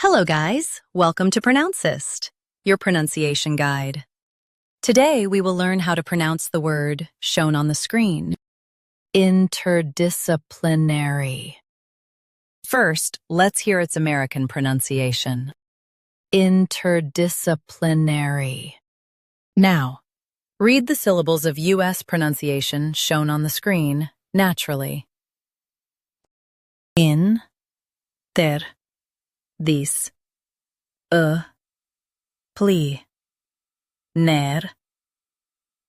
Hello guys, welcome to Pronouncist, your pronunciation guide. Today we will learn how to pronounce the word shown on the screen. Interdisciplinary. First, let's hear its American pronunciation. Interdisciplinary. Now, read the syllables of U.S. pronunciation shown on the screen naturally. In, ter, dis, pli, ner,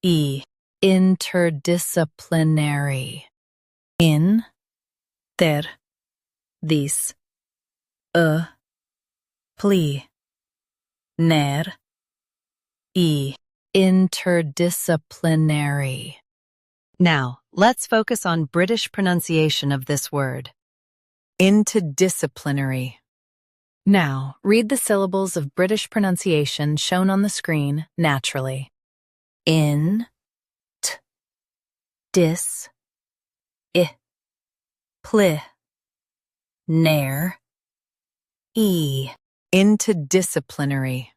I. Interdisciplinary. In, ter, dis, pli, ner, I. Interdisciplinary. Now, let's focus on British pronunciation of this word. Interdisciplinary. Now, read the syllables of British pronunciation shown on the screen naturally. In, t, dis, I, pli, ner, I. Interdisciplinary.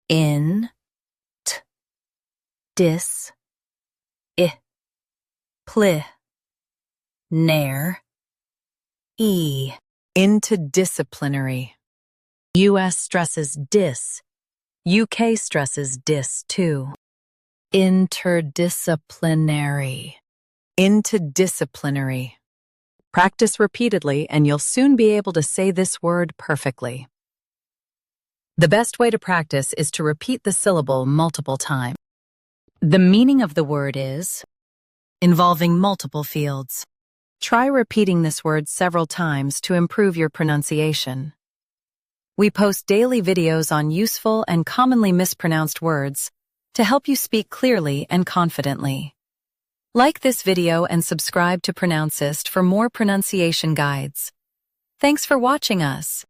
In, t, dis, I, pli, ner, I. Interdisciplinary. U.S. stresses dis. UK stresses dis too. Interdisciplinary. Interdisciplinary. Practice repeatedly and you'll soon be able to say this word perfectly. The best way to practice is to repeat the syllable multiple times. The meaning of the word is involving multiple fields. Try repeating this word several times to improve your pronunciation. We post daily videos on useful and commonly mispronounced words to help you speak clearly and confidently. Like this video and subscribe to Pronouncist for more pronunciation guides. Thanks for watching us.